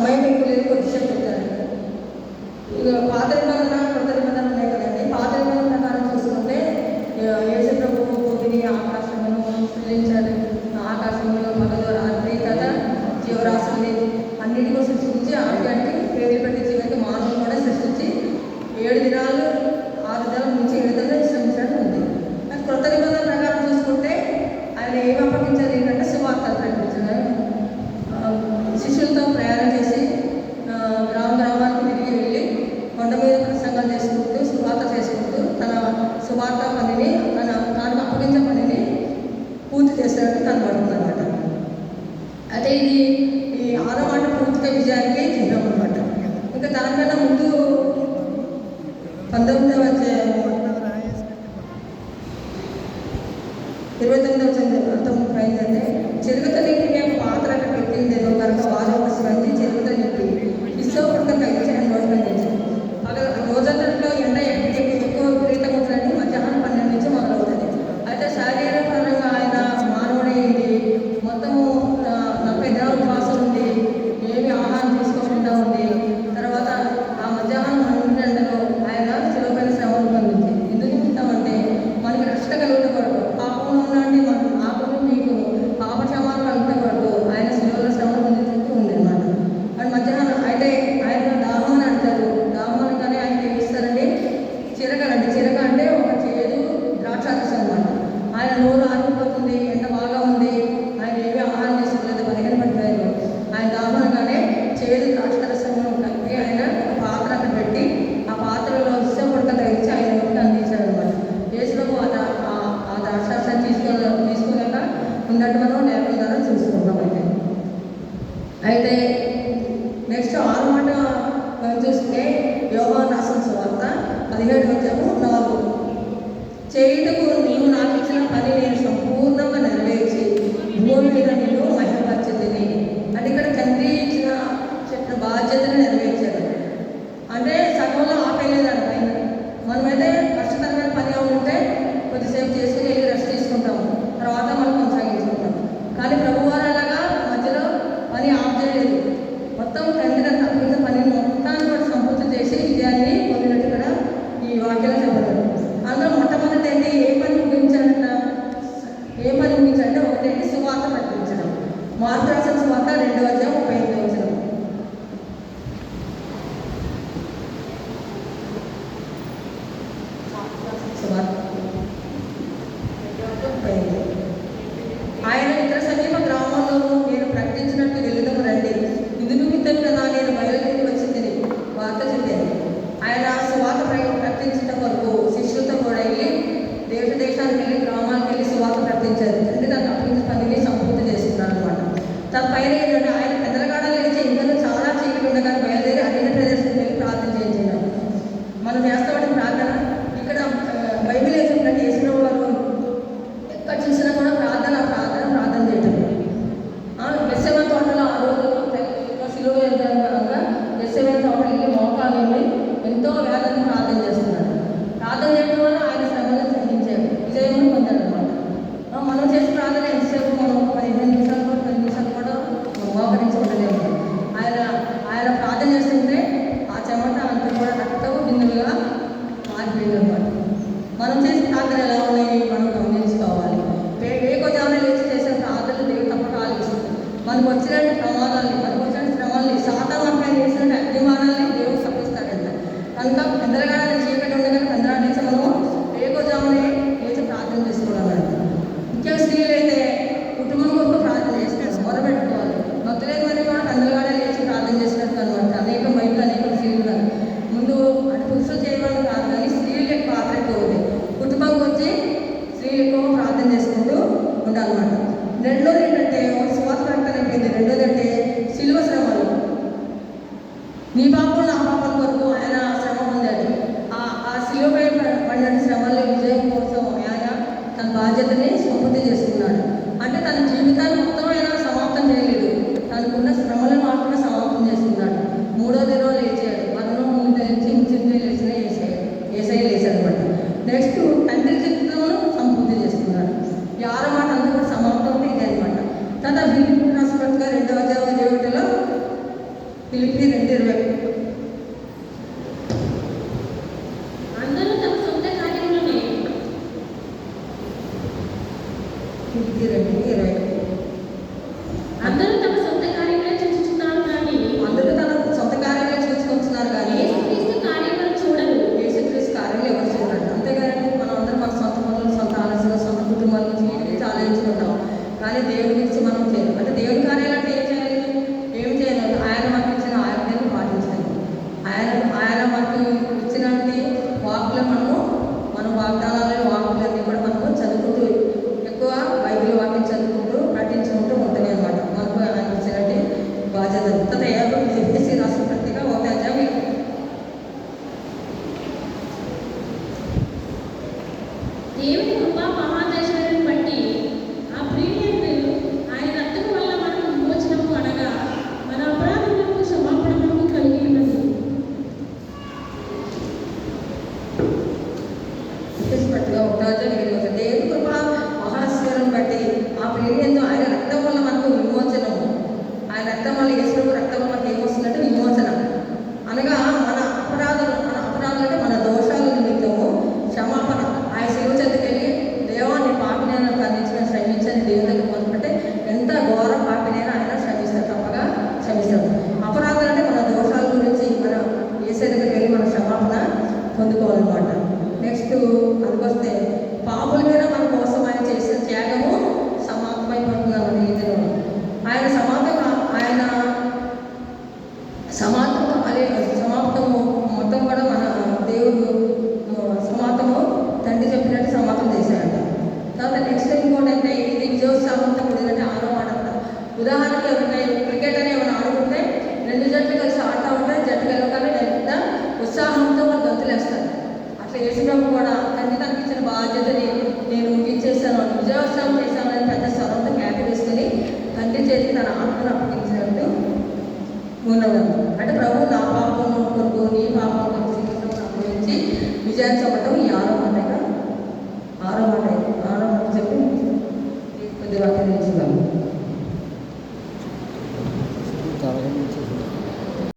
సమయం ఎక్కువ లేదు, కొద్దిసేపు చెప్తారండి. ఇక పాత నిబంధన కొత్త నిబంధన ఉన్నాయి కదండి. పాత నిబంధన ప్రకారం చూసుకుంటే యేసు ప్రభువు భూమిని ఆకాశమును సృజించాడు. ఆకాశంలో పగలు రాత్రి కదా జీవరాశుల్ని అన్నిటికీ సృష్టించి ఆడికి పేర్లు పెట్టి చివరికి మానవులు కూడా సృష్టించి 7 దినాలు 6 దినాల నుంచి 7 దినాలు విశ్రమించడం ఉంది. కానీ కొత్త నిబంధన ప్రకారం చూసుకుంటే ఆయన ఏమి అప్పగించారు ఏంటంటే సువార్తలు ప్రకటించడం. శిష్యులతో ప్రయాణం చేసి గ్రామానికి తిరిగి వెళ్ళి కొండ మీద ప్రసంగాలు చేసుకుంటూ సువార్త చేసుకుంటూ తన సువార్త పనిని తనకు అప్పగించే పనిని పూర్తి చేసినట్టు కనబడుతుంది అనమాట. అయితే ఈ 6వ మాట పూర్తిగా విజయానికి చిహ్నం అనమాట. ఇంకా దానికన్నా ముందు 19వ అధ్యాయం 29వ అర్థం అయిందంటే చెరుగుతనికి మేము పాత్ర అక్కడ పెట్టిందేదో కనుక వారు ఒక స్పంది చెరుగుత చెప్పి ఇష్టపడక తగ్గించడం నోటించారు. రోజంతట్లో ఎండ ఎక్కువ విపరీతంగా ఉంటుందండి. మధ్యాహ్నం 12 నుంచి మొదలవుతుంది. అయితే శారీరపరంగా ఆయన మానవుడైంది మొత్తము 40 దినాలు ఉపవాసం ఉంది, ఏమి ఆహారం తీసుకోకుండా ఉంది. తర్వాత ఆ మధ్యాహ్నం 12 గంటలో ఆయన సులభమైన శ్రమను పొందింది. ఎందుకు చెప్తామంటే మనకి రక్షణ కలుగుట కొరకు, పాపం ఉన్నంటే మనం పాపము మీకు పాప క్షమాపణ కలుగుట కొరకు ఆయన సులభంలో శ్రమను పొందించుకుంటూ ఉంది అనమాట. అండ్ మధ్యాహ్నం అయితే ఆయన దాహం అని అంటారు. దాహం అనగానే ఆయనకి ఏమి ఇస్తారండి? చిరకలండి. చిరక అంటే ఒక చేదు ద్రాక్షారసం అనమాట. ఆయన నోరు ఆరిపోతుంది, ఎండ బాగా ఉంది, ఆయన ఏమీ ఆహారం చేసుకోలేదు, బలహీన పడిపోయారు. ఆయన దాహం అనగానే చేదు ద్రాక్షారసం కలిపి ఆయన పాత్ర అక్కడ పెట్టి ఆ పాత్రలో ఇష్టం కొడుక తగ్గించి ఆయన నోటికి అందించాడు అనమాట. యేసులోకి ఆ ద్రాక్షారసాన్ని తీసుకోలేక ఉన్నట్టు మనం లేఖల ద్వారా చూసుకుంటాం. అయితే నెక్స్ట్ 6వ మాట మనం చూస్తే యోహాను రాసిన సువార్త 17వ అధ్యాయం 4 చేయుటకు నీవు నాకు ఇచ్చిన పని నేను సంపూర్ణంగా నెరవేర్చి భూమి మీద నేను మహిమపరచితిని. అంటే ఇక్కడ తండ్రి చెప్పిన బాధ్యతను నెరవేర్చారు. అంటే సగంలో ఆపేయలేదండి పైన. మనమైతే కష్టతరమైన పని ఉంటే కొద్దిసేపు చేసుకుని వెళ్ళి రెస్ట్ తీసుకుంటాము, తర్వాత మనం కొనసాగించుకుంటాం. కానీ ప్రభువారు అలాగా మధ్యలో పని ఆఫ్ చేయలేదు. మొత్తం తండ్రి తప్పిన పనిని మొత్తాన్ని కూడా సంపూర్తి చేసి విజయాన్ని పొందినట్టు కూడా ఈ వాక్యంలో చెప్పలేదు. అందులో మొట్టమొదటి ఏంటి? ఏ పని ముగించాలంట? ఏ పని ముగించాలంటే ఒకటేంటి? సువార్త ప్రకటించడం. మార్కు రాసిన సువార్త 2వ అధ్యాయం 35వ వచనం. ఆయన ఇతర సమీప గ్రామాల్లోనూ నేను ప్రకటించినట్టు వెళ్ళిదము రండి, ఇందు నిమిత్తం కదా నేను బయలుదేరి వచ్చిందని వార్త చెప్పాను. ఆయన సువార్త ప్రకటించడం వరకు శిష్యులతో కూడా వెళ్ళి దేశానికి వెళ్ళి గ్రామాలకు వెళ్ళి సువార్త ప్రకటించారు. అంటే దాన్ని అప్పగించిన పనిని సంపూర్తి చేస్తున్నారు అనమాట. తన పైన ఏంటంటే ఆయన పెద్దలగాడ లేచి ఇంకా చాలా చీకటి ఉండగా బయలుదేరి అన్ని ప్రదేశాలకు వెళ్ళి ప్రార్థన చేయించినారు. మనం చేస్తామని ప్రార్థన ఇక్కడ బైబిల్ వేసినట్టు వేసిన వారు ఎక్కడ చూసినా కూడా ప్రార్థన చేయటం. గెత్సేమనే తోటలో ఆ రోజు సిలువ కనుక గెత్సేమనే తోటకి మోకాలు ఎంతో వేదనగా ప్రార్థన చేస్తున్నారు. ప్రార్థన చేయడం వల్ల ఆయన శ్రమలను సహించారు, విజయం పొందారు అనమాట. మనం చేసే ప్రార్థన ఎంతసేపు మనం 15 నిమిషాలు కూడా 10 నిమిషాలు కూడా మోకరించి ఉండలేము. ఆయన ప్రార్థన చేస్తుంటే ఆ చెమట అంతా కూడా రక్తము బిందులుగా మారిపోయింది అనమాట. మనం చేసే ప్రార్థన ఎలా ఉన్నాయి మనం గమనించుకోవాలి. వేకోజామున లేచి చేసే ప్రార్థనలు దేవుడు తప్పక ఆలోచిస్తుంది. మనకు వచ్చిన ప్రమాదాలని, మనకు వచ్చిన శ్రమాలని, సాతాను అక్కడ చేసిన అభిమానాలని దేవుడు తప్పిస్తాడంట. కనుక పెద్దలుగానే చీకటి ఉండగానే పెద్దల నుంచి మనము వేకోజామునే లేచి ప్రార్థన చేసుకోవాలి. ముఖ్యంగా స్త్రీలు అయితే కుటుంబం కొరకు ప్రార్థన చేస్తారు, మొరబెట్టుకోవాలి. భక్తులైన మరి కూడా పెద్దలుగానే లేచి ప్రార్థన చేసినట్టు అనమాట. అనేక బయటలు అనేక స్త్రీలు ముందు అటు పురుషులు చేయమని కాదు, కానీ స్త్రీలు ఎక్కువ పాత్ర ఎక్కువ ఉంది. కుటుంబంకి వచ్చి స్త్రీలు ఎక్కువ ప్రార్థన చేసుకుంటూ ఉండాలన్నమాట. రెండోది ఏంటంటే సువార్త ప్రకటన అయిపోయింది. రెండోది అంటే శిలువ శ్రమలు. నీ పాపం నా పాపం కొరకు ఆయన శ్రమ పొందాడు. ఆ శిలువపై పడిన శ్రమల్లో విజయం కోసం ఆయన తన బాధ్యతని సంపూర్తి చేసుకున్నాడు. అంటే తన జీవితాన్ని మొత్తం ఆయన సమాప్తం చేయలేదు, తనకున్న శ్రమలను మాత్రమే సమాప్తం చేసుకున్నాడు. 3వ దినం లేచాడు. మరణం ముందు తెలిసి ముచ్చింది లేచిన ఏసై లేచాడు అనమాట. నెక్స్ట్ తండ్రి చిత్తమును సంపూర్తి చేసుకున్నాడు. ఈ 6వ మాట అంతా కూడా సమాప్తం ఇదే అనమాట. తర్వాత ఫిలిప్పీయులకు రాసిన పత్రిక 2వ అధ్యాయం 21లో ఫిలిప్పీ 2:20. అందరూ తమ సొంత కార్యములనే ఫిలిప్పీ 2:20. అందరూ తమ సొంత కార్యములే చూచుచున్నారు కానీ అందరూ తన సొంత కార్యాలే చూసుకొస్తున్నారు కానీ యేసుక్రీస్తు కార్యములను చూడరు. యేసుక్రీస్తు కార్యాలు ఎవరు చూడండి. అంతేగాని మనం అందరం మన సొంత పనులు, సొంత ఆలోచనలు, సొంత కుటుంబాల నుంచి వీటి గురించి ఆలోచించుకుంటాం. కానీ దేవుడి గురించి మనం చేయాలి. అంటే దేవుడి కార్యాలు అంటే ఏం చేయాలి? ఏం చేయాలి? ఆయన మనకు ఇచ్చిన ఆజ్ఞలను పాటించాలి. ఆయన మనకు ఇచ్చినటువంటి వాక్కులు మన వాక్కులన్నీ కూడా మనము చదువుకుంటూ, ఎక్కువ బైబిల్ వాక్యం చదువుకుంటూ నటించుకుంటూ ఉంటాయి అనమాట. మనకు ఆయన ఇచ్చినట్టు బాధ్యత తయారు చెప్పేసి రాష్ట్ర పత్రిక 1 దేవుని కృపా మహాదైశ్వర్యాన్ని బట్టి ఆ ప్రీమియంను ఆయన రక్తము వల్ల మనకు విమోచనము అనగా మన అపరాధములకు క్షమాపణ మనకు కలిగి ఉన్నది. పట్టిగా 1 దేవుని కృప మహాశ్వరం బట్టి ఆ ప్రేమియంతో ఆయన రక్తం వల్ల మనకు విమోచనము. ఆయన రక్తం వల్ల యేసు రక్తం వల్ల మనకు ఏమొస్తుందంటే విమోచన అనగా మన అపరాధాలు అంటే మన దోషాల నిమిత్తము క్షమాపణ. ఆయన శిలువ చెందుకెళ్ళి దేవా నీ పాపినైనా ఖండించిన క్షమించని దేవుని దగ్గర మొదలుపెట్టే ఎంత ఘోర పాపినైనా ఆయన క్షమిస్తాడు, తప్పగా క్షమిస్తాడు. అపరాధాలు అంటే మన దోషాల గురించి మన యేసు దగ్గరికి వెళ్ళి మన క్షమాపణ పొందుకోవాలన్నమాట. నెక్స్ట్ అదికొస్తే పాపుల మీద మన కోసం ఆయన చేసిన త్యాగము సమాప్తమైపోతుందని ఈ దినం ఆయన సమాప్తము మొత్తం కూడా మన దేవుడు సమాప్తము తండ్రి చెప్పినట్టు సమాప్తం చేశాడంట. తర్వాత నెక్స్ట్ ఇంకోటి అంటే ఇది విజయోత్సాహంతో కూడిందంటే 6వ మాట. ఉదాహరణకి ఎవరైనా క్రికెట్ అని ఏమైనా ఆడుకుంటే 2 జట్లు కలిసి ఆడుతూ ఉంటే జట్టు గెలవగానే ఎంత ఉత్సాహంతో వాళ్ళు గంతులు వేస్తారు. అట్లా వేసినప్పుడు కూడా తండ్రి తనకి ఇచ్చిన బాధ్యతని నేను ముగించేశాను, విజయోత్సవం చేశాను అని పెద్ద స్వరంతో క్యాప్ వేసుకుని తండ్రి చేతి తన ఆత్మను అప్పగించినట్టు ఉన్నది. అంటే ప్రభు నా పాపం కొరకు నీ పాపం కొరకు అనుభవించి విజయాన్ని చెప్పడం ఈ 6వ మాట చెప్పి కొద్ది వాక్యం నేర్చుకోవాలి.